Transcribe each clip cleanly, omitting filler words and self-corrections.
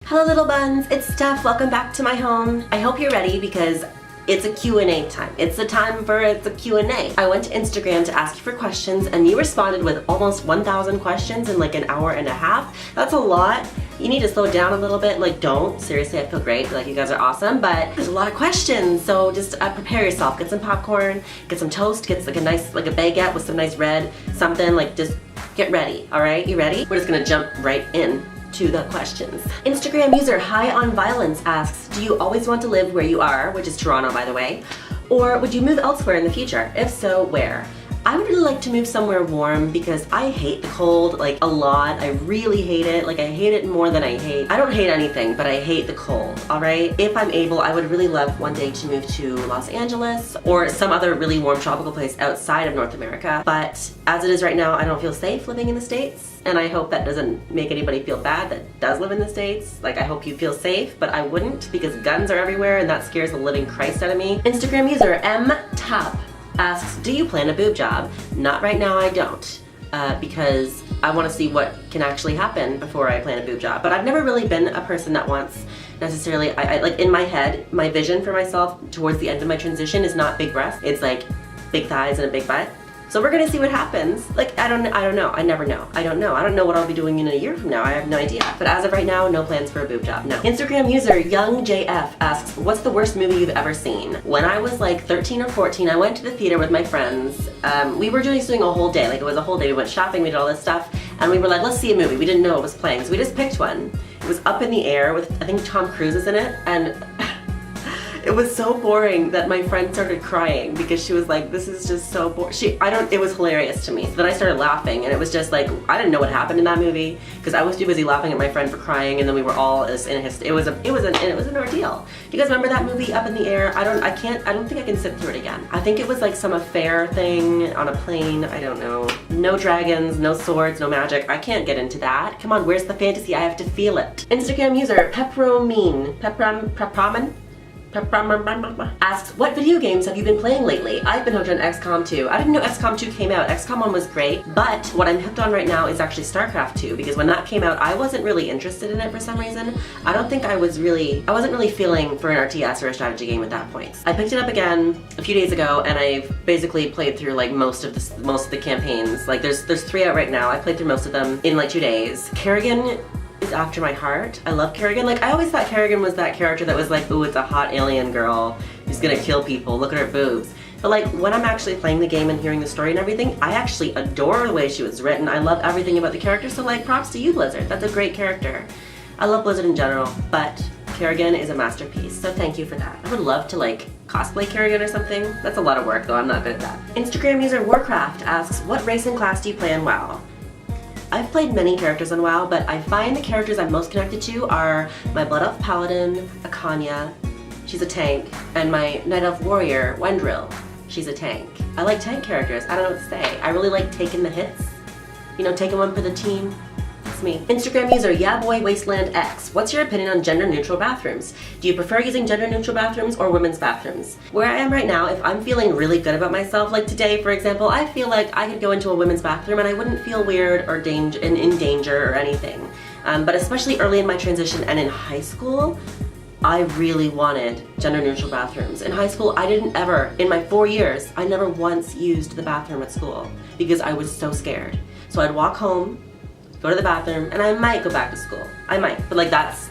Hello little buns, it's Steph. Welcome back to my home. I hope you're ready because it's a Q&A time. It's a Q&A. I went to Instagram to ask you for questions and you responded with almost 1,000 questions in like an hour and a half. That's a lot. You need to slow down a little bit. Like, don't. Seriously, I feel great. Like, you guys are awesome, but there's a lot of questions. So just prepare yourself. Get some popcorn, get some toast, get like a nice, like a baguette with some nice bread, something. Like, just get ready, all right? You ready? We're just gonna jump right in to the questions. Instagram user High on Violence asks, do you always want to live where you are, which is Toronto by the way, or would you move elsewhere in the future? If so, where? I would really like to move somewhere warm because I hate the cold, like a lot. I really hate it. Like I hate it more than I don't hate anything, but I hate the cold, all right? If I'm able, I would really love one day to move to Los Angeles or some other really warm tropical place outside of North America. But as it is right now, I don't feel safe living in the States. And I hope that doesn't make anybody feel bad that does live in the States. Like I hope you feel safe, but I wouldn't because guns are everywhere and that scares the living Christ out of me. Instagram user M Top asks, do you plan a boob job? Not right now, I don't, because I want to see what can actually happen before I plan a boob job. But I've never really been a person that wants necessarily, I like in my head, my vision for myself towards the end of my transition is not big breasts. It's like big thighs and a big butt. So we're gonna see what happens. Like, I don't know, I never know. I don't know what I'll be doing in a year from now. I have no idea. But as of right now, no plans for a boob job, no. Instagram user Young JF asks, what's the worst movie you've ever seen? When I was like 13 or 14, I went to the theater with my friends. We were just doing a whole day, like it was a whole day. We went shopping, we did all this stuff, and we were like, let's see a movie. We didn't know it was playing, so we just picked one. It was Up in the Air with, I think Tom Cruise is in it, and it was so boring that my friend started crying because she was like, this is just so boring. It was hilarious to me. So then I started laughing and it was just like, I didn't know what happened in that movie because I was too busy laughing at my friend for crying, and then we were all in it was an ordeal. Do you guys remember that movie Up in the Air? I don't think I can sit through it again. I think it was like some affair thing on a plane. I don't know. No dragons, no swords, no magic. I can't get into that. Come on, where's the fantasy? I have to feel it. Instagram user Peppramen asks, what video games have you been playing lately? I've been hooked on XCOM 2. I didn't know XCOM 2 came out. XCOM 1 was great, but what I'm hooked on right now is actually StarCraft 2 because when that came out, I wasn't really interested in it for some reason. I wasn't really feeling for an RTS or a strategy game at that point. I picked it up again a few days ago and I've basically played through like most of the campaigns. Like there's 3 out right now. I played through most of them in like 2 days. Kerrigan is after my heart. I love Kerrigan. Like I always thought Kerrigan was that character that was like, ooh, it's a hot alien girl who's gonna kill people, look at her boobs. But like when I'm actually playing the game and hearing the story and everything, I actually adore the way she was written. I love everything about the character, so like props to you, Blizzard. That's a great character. I love Blizzard in general, but Kerrigan is a masterpiece, so thank you for that. I would love to like cosplay Kerrigan or something. That's a lot of work though, I'm not good at that. Instagram user Warcraft asks, what race and class do you play in WoW? I've played many characters on WoW, but I find the characters I'm most connected to are my Blood Elf Paladin, Akanya, she's a tank, and my Night Elf Warrior, Wendril, she's a tank. I like tank characters, I don't know what to say. I really like taking the hits, you know, taking one for the team. That's me. Instagram user YaBoy Wasteland X. What's your opinion on gender-neutral bathrooms? Do you prefer using gender-neutral bathrooms or women's bathrooms? Where I am right now, if I'm feeling really good about myself, like today for example, I feel like I could go into a women's bathroom and I wouldn't feel weird or in danger or anything. But especially early in my transition and in high school, I really wanted gender-neutral bathrooms. In high school, I didn't ever, in my 4 years, I never once used the bathroom at school because I was so scared. So I'd walk home, go to the bathroom, and I might go back to school. I might, but like that's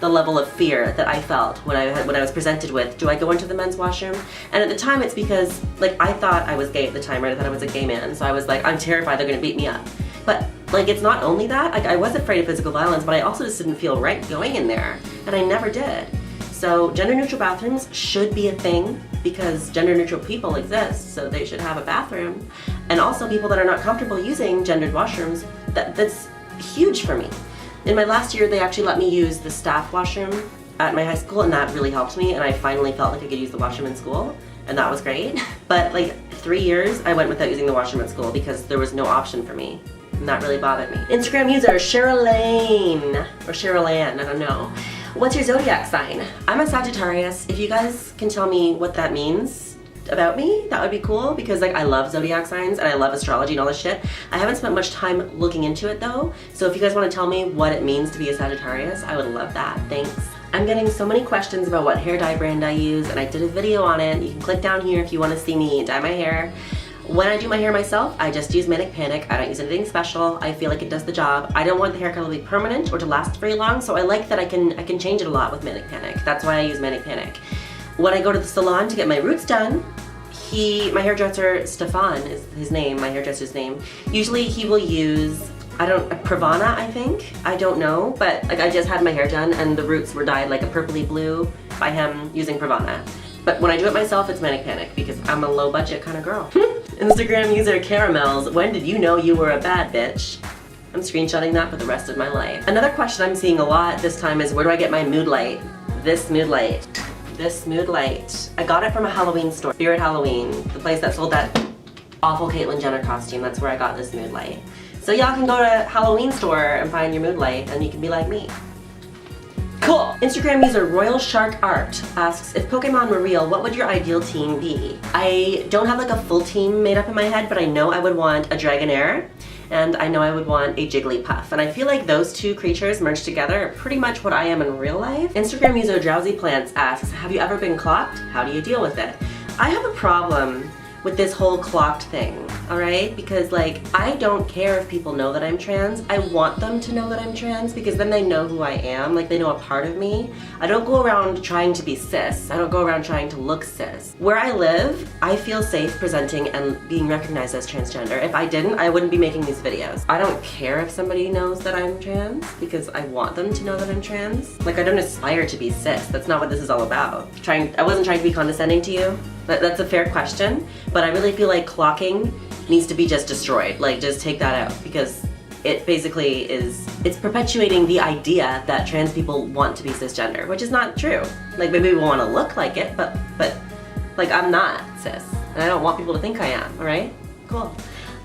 the level of fear that I felt when I was presented with, do I go into the men's washroom? And at the time it's because like I thought I was gay at the time, right? I thought I was a gay man, so I was like, I'm terrified they're gonna beat me up. But like it's not only that, like I was afraid of physical violence, but I also just didn't feel right going in there, and I never did. So gender-neutral bathrooms should be a thing because gender-neutral people exist, so they should have a bathroom. And also people that are not comfortable using gendered washrooms, that's huge for me. In my last year, they actually let me use the staff washroom at my high school, and that really helped me, and I finally felt like I could use the washroom in school, and that was great. But like 3 years, I went without using the washroom at school because there was no option for me, and that really bothered me. Instagram user Cheryl-Lane, or Cheryl-Ann, I don't know. What's your zodiac sign? I'm a Sagittarius. If you guys can tell me what that means, about me, that would be cool, because like I love zodiac signs and I love astrology and all this shit. I haven't spent much time looking into it though, so if you guys want to tell me what it means to be a Sagittarius, I would love that. Thanks. I'm getting so many questions about what hair dye brand I use, and I did a video on it. You can click down here if you want to see me dye my hair. When I do my hair myself, I just use Manic Panic. I don't use anything special. I feel like it does the job. I don't want the hair color to be permanent or to last very long, so I like that I can change it a lot with Manic Panic. That's why I use Manic Panic. When I go to the salon to get my roots done, my hairdresser, Stefan is his name, my hairdresser's name, usually he will use, Pravana, I think? I don't know, but like I just had my hair done and the roots were dyed like a purpley blue by him using Pravana. But when I do it myself, it's Manic Panic because I'm a low budget kind of girl. Instagram user Caramels, when did you know you were a bad bitch? I'm screenshotting that for the rest of my life. Another question I'm seeing a lot this time is, where do I get my mood light? This mood light. This mood light. I got it from a Halloween store, Spirit Halloween, the place that sold that awful Caitlyn Jenner costume. That's where I got this mood light. So y'all can go to Halloween store and find your mood light and you can be like me. Cool. Instagram user Royal Shark Art asks, if Pokemon were real, what would your ideal team be? I don't have like a full team made up in my head, but I know I would want a Dragonair and I know I would want a Jigglypuff. And I feel like those two creatures merged together are pretty much what I am in real life. Instagram user Drowsy Plants asks, have you ever been clocked? How do you deal with it? I have a problem with this whole clocked thing, alright? Because like, I don't care if people know that I'm trans. I want them to know that I'm trans because then they know who I am, like they know a part of me. I don't go around trying to be cis. I don't go around trying to look cis. Where I live, I feel safe presenting and being recognized as transgender. If I didn't, I wouldn't be making these videos. I don't care if somebody knows that I'm trans because I want them to know that I'm trans. Like I don't aspire to be cis. That's not what this is all about. I wasn't trying to be condescending to you. That's a fair question, but I really feel like clocking needs to be just destroyed. Like, just take that out because it basically it's perpetuating the idea that trans people want to be cisgender, which is not true. Like, maybe we want to look like it, but like, I'm not cis, and I don't want people to think I am, all right? Cool.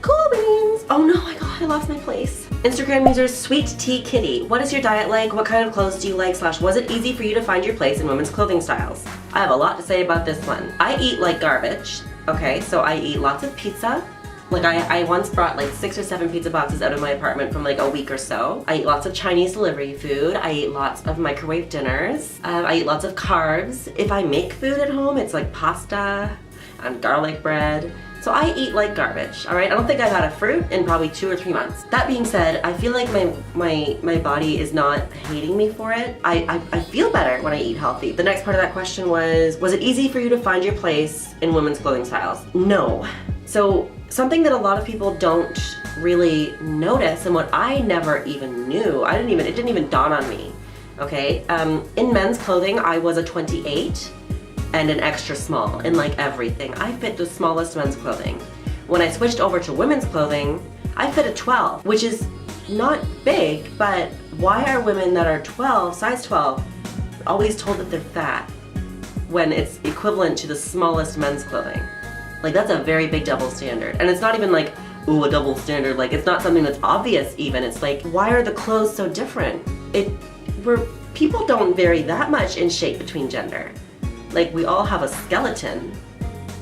Cool beans! Oh no, I lost my place. Instagram user Sweet Tea Kitty. What is your diet like? What kind of clothes do you like? / was it easy for you to find your place in women's clothing styles? I have a lot to say about this one. I eat like garbage. Okay, so I eat lots of pizza. Like I once brought like 6 or 7 pizza boxes out of my apartment from like a week or so. I eat lots of Chinese delivery food. I eat lots of microwave dinners. I eat lots of carbs. If I make food at home, it's like pasta and garlic bread. So I eat like garbage, all right? I don't think I've had a fruit in probably 2 or 3 months. That being said, I feel like my body is not hating me for it. I feel better when I eat healthy. The next part of that question was it easy for you to find your place in women's clothing styles? No. So something that a lot of people don't really notice and what I never even knew, it didn't even dawn on me, okay? In men's clothing, I was a 28. And an extra small in like everything. I fit the smallest men's clothing. When I switched over to women's clothing, I fit a 12, which is not big, but why are women that are 12, size 12, always told that they're fat when it's equivalent to the smallest men's clothing? Like, that's a very big double standard. And it's not even like, ooh, a double standard. Like, it's not something that's obvious even. It's like, why are the clothes so different? People don't vary that much in shape between gender. Like, we all have a skeleton,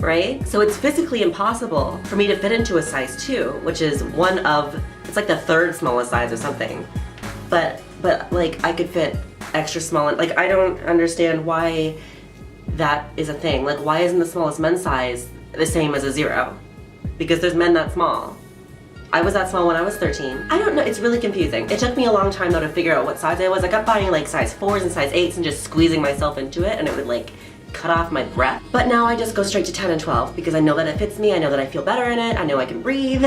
right? So it's physically impossible for me to fit into a size 2, which is it's like the 3rd smallest size or something. But like, I could fit extra small, and like, I don't understand why that is a thing. Like, why isn't the smallest men's size the same as a 0? Because there's men that small. I was that small when I was 13. I don't know, it's really confusing. It took me a long time though to figure out what size I was. I kept buying like size 4s and size 8s and just squeezing myself into it, and it would like cut off my breath. But now I just go straight to 10 and 12 because I know that it fits me, I know that I feel better in it, I know I can breathe.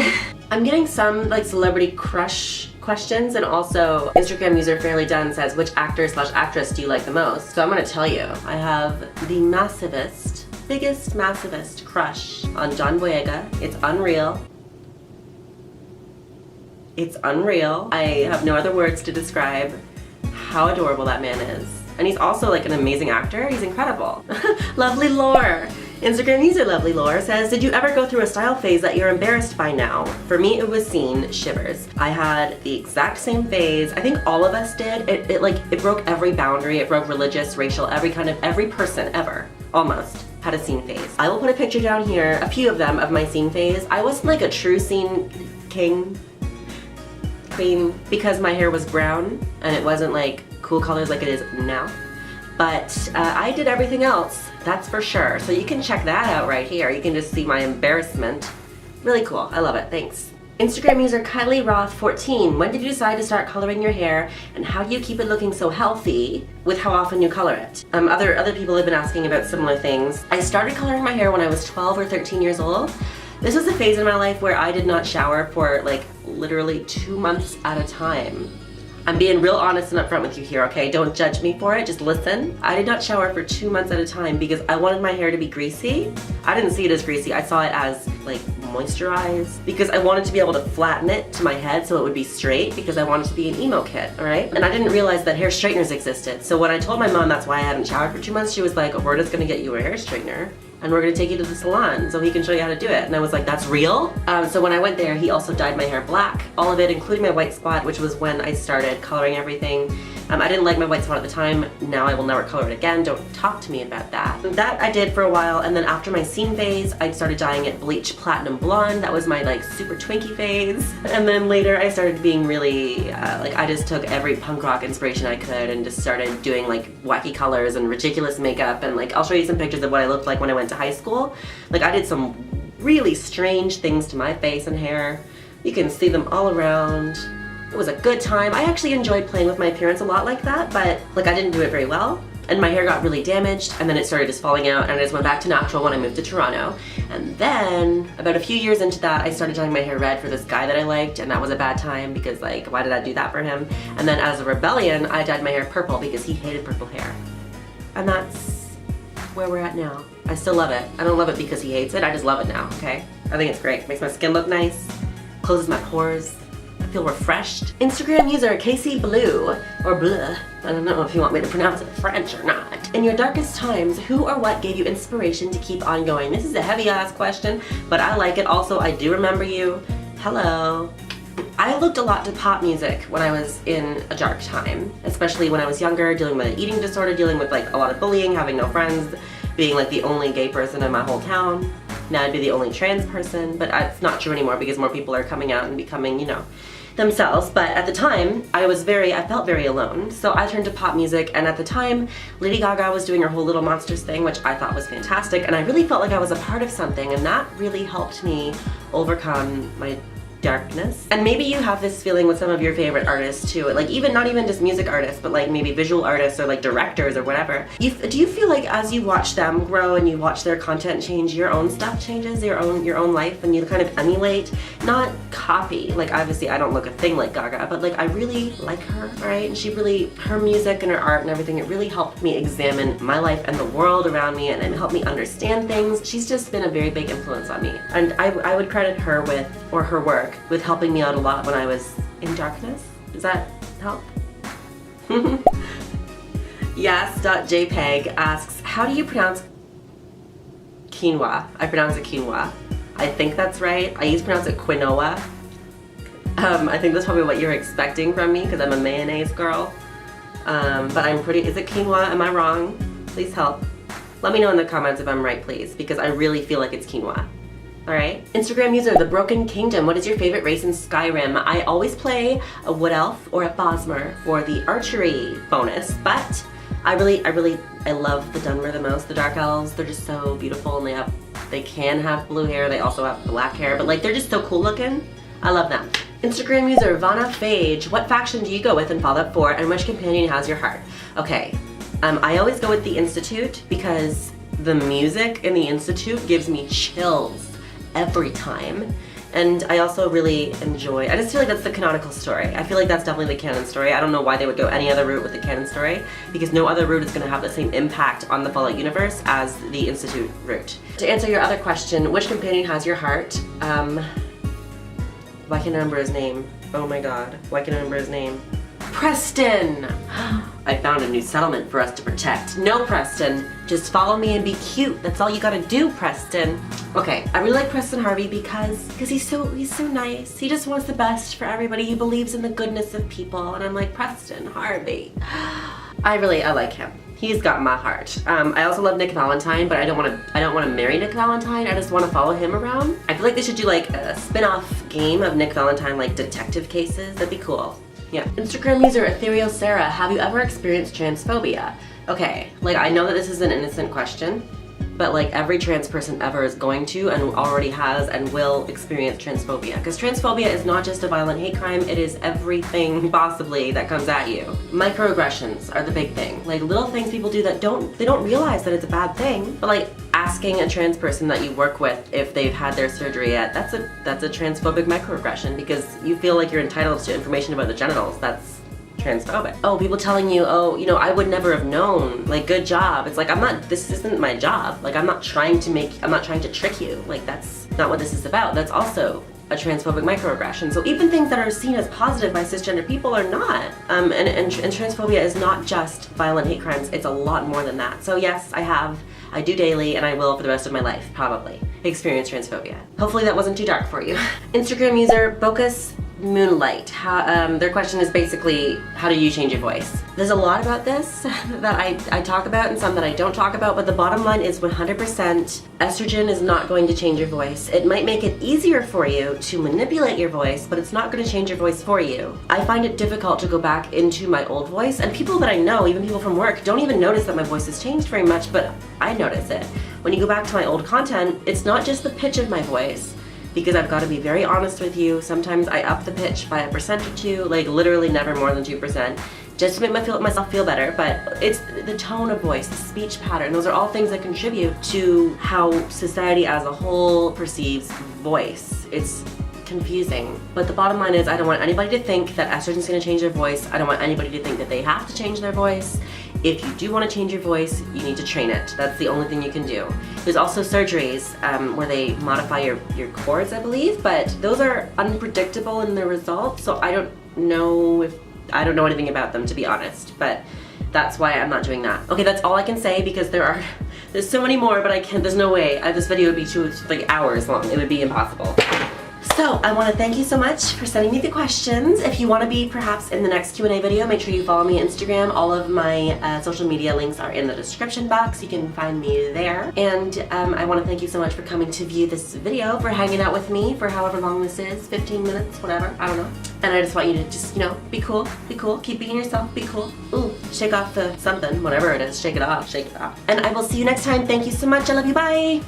I'm getting some like celebrity crush questions, and also Instagram user Fairly Done says, which actor / actress do you like the most? So I'm gonna tell you, I have the biggest massivest crush on John Boyega. It's unreal. It's unreal. I have no other words to describe how adorable that man is. And he's also like an amazing actor. He's incredible. Lovely Lore. Instagram user Lovely Lore says, did you ever go through a style phase that you're embarrassed by now? For me, it was scene shivers. I had the exact same phase. I think all of us did. It broke every boundary. It broke religious, racial, every person ever, almost. had a scene phase. I will put a picture down here, a few of them, of my scene phase. I wasn't like a true scene queen, because my hair was brown and it wasn't like cool colors like it is now. But I did everything else, that's for sure. So you can check that out right here. You can just see my embarrassment. Really cool, I love it, thanks. Instagram user Kylie Roth 14. When did you decide to start coloring your hair, and how do you keep it looking so healthy with how often you color it? Other people have been asking about similar things. I started coloring my hair when I was 12 or 13 years old. This was a phase in my life where I did not shower for like literally 2 months at a time. I'm being real honest and upfront with you here, okay? Don't judge me for it, just listen. I did not shower for 2 months at a time because I wanted my hair to be greasy. I didn't see it as greasy, I saw it as like moisturized, because I wanted to be able to flatten it to my head so it would be straight, because I wanted to be an emo kid, alright? And I didn't realize that hair straighteners existed. So when I told my mom that's why I hadn't showered for 2 months, she was like, oh, we're just gonna get you a hair straightener and we're gonna take you to the salon so he can show you how to do it. And I was like, that's real? So when I went there, he also dyed my hair black. All of it, including my white spot, which was when I started coloring everything. I didn't like my white spot at the time. Now I will never color it again. Don't talk to me about that. That I did for a while, and then after my scene phase, I started dyeing it bleach platinum blonde. That was my like super twinkie phase. And then later I started being really, like I just took every punk rock inspiration I could and just started doing like wacky colors and ridiculous makeup, and like I'll show you some pictures of what I looked like when I went to high school. Like I did some really strange things to my face and hair. You can see them all around. It was a good time. I actually enjoyed playing with my appearance a lot like that, but like I didn't do it very well. And my hair got really damaged, and then it started just falling out, and I just went back to natural when I moved to Toronto. And then, about a few years into that, I started dyeing my hair red for this guy that I liked, and that was a bad time because like, why did I do that for him? And then as a rebellion, I dyed my hair purple because he hated purple hair. And that's where we're at now. I still love it. I don't love it because he hates it, I just love it now, okay? I think it's great. Makes my skin look nice, closes my pores. I feel refreshed. Instagram user Casey Blue, or Bleu, I don't know if you want me to pronounce it French or not. In your darkest times, who or what gave you inspiration to keep on going? This is a heavy ass question, but I like it. Also, I do remember you. Hello. I looked a lot to pop music when I was in a dark time, especially when I was younger, dealing with an eating disorder, dealing with like a lot of bullying, having no friends, being like the only gay person in my whole town. Now I'd be the only trans person, but it's not true anymore because more people are coming out and becoming, you know, themselves. But at the time, I felt very alone. So I turned to pop music, and at the time, Lady Gaga was doing her whole Little Monsters thing, which I thought was fantastic, and I really felt like I was a part of something, and that really helped me overcome my darkness. And maybe you have this feeling with some of your favorite artists too, like not even just music artists, but like maybe visual artists or like directors or whatever. Do you feel like as you watch them grow and you watch their content change, your own stuff changes, your own life, and you kind of emulate, not copy? Like obviously I don't look a thing like Gaga, but like I really like her, right? And her music and her art and everything, it really helped me examine my life and the world around me, and it helped me understand things. She's just been a very big influence on me, and I would credit her her work with helping me out a lot when I was in darkness. Does that help? Yes.jpeg asks, how do you pronounce quinoa? I pronounce it quinoa. I think that's right. I used to pronounce it quinoa. I think that's probably what you're expecting from me because I'm a mayonnaise girl. But is it quinoa? Am I wrong? Please help. Let me know in the comments if I'm right, please, because I really feel like it's quinoa. Alright. Instagram user The Broken Kingdom. What is your favorite race in Skyrim? I always play a Wood Elf or a Bosmer for the archery bonus, but I love the Dunmer the most. The Dark Elves, they're just so beautiful, and they can have blue hair, they also have black hair, but like they're just so cool looking. I love them. Instagram user Vanna Phage. What faction do you go with in Fallout 4, and which companion has your heart? Okay. I always go with the Institute because the music in the Institute gives me chills every time. And I also really enjoy, I just feel like that's the canonical story. I feel like that's definitely the canon story. I don't know why they would go any other route with the canon story, because no other route is going to have the same impact on the Fallout universe as the Institute route. To answer your other question, which companion has your heart? Why can't I remember his name? Oh my god, why can't I remember his name? Preston! I found a new settlement for us to protect. No, Preston, just follow me and be cute. That's all you gotta do, Preston. Okay, I really like Preston Harvey because he's so nice. He just wants the best for everybody. He believes in the goodness of people, and I'm like, Preston Harvey. I like him. He's got my heart. I also love Nick Valentine, but I don't want to marry Nick Valentine. I just want to follow him around. I feel like they should do like a spin-off game of Nick Valentine, like detective cases. That'd be cool. Yeah. Instagram user Ethereal Sarah, have you ever experienced transphobia? Okay, like I know that this is an innocent question, but like every trans person ever is going to and already has and will experience transphobia. Because transphobia is not just a violent hate crime, it is everything possibly that comes at you. Microaggressions are the big thing. Like little things people do that they don't realize that it's a bad thing. But like asking a trans person that you work with if they've had their surgery yet, that's a transphobic microaggression because you feel like you're entitled to information about the genitals. That's transphobic. Oh, people telling you, oh, you know, I would never have known, like, good job. It's like, this isn't my job. Like, I'm not trying to trick you. Like, that's not what this is about. That's also a transphobic microaggression. So even things that are seen as positive by cisgender people are not. And transphobia is not just violent hate crimes. It's a lot more than that. So yes, I do daily, and I will for the rest of my life, probably, experience transphobia. Hopefully that wasn't too dark for you. Instagram user Bocus Moonlight. Their question is basically, how do you change your voice? There's a lot about this that I talk about and some that I don't talk about, but the bottom line is 100% estrogen is not going to change your voice. It might make it easier for you to manipulate your voice, but it's not going to change your voice for you. I find it difficult to go back into my old voice, and people that I know, even people from work, don't even notice that my voice has changed very much, but I notice it. When you go back to my old content, it's not just the pitch of my voice, because I've got to be very honest with you. Sometimes I up the pitch by 1% or 2, like literally never more than 2%, just to make myself feel better. But it's the tone of voice, the speech pattern, those are all things that contribute to how society as a whole perceives voice. It's confusing. But the bottom line is, I don't want anybody to think that estrogen's gonna change their voice. I don't want anybody to think that they have to change their voice. If you do want to change your voice, you need to train it. That's the only thing you can do. There's also surgeries where they modify your cords, I believe, but those are unpredictable in their results, so I don't know anything about them, to be honest, but that's why I'm not doing that. Okay, that's all I can say because there's so many more, but there's no way. This video would be like hours long. It would be impossible. So I want to thank you so much for sending me the questions. If you want to be perhaps in the next Q&A video, make sure you follow me on Instagram. All of my social media links are in the description box. You can find me there. And I want to thank you so much for coming to view this video, for hanging out with me for however long this is, 15 minutes, whatever, I don't know. And I just want you to just, you know, be cool, keep being yourself, be cool. Ooh, shake off the something, whatever it is, shake it off. And I will see you next time. Thank you so much. I love you. Bye.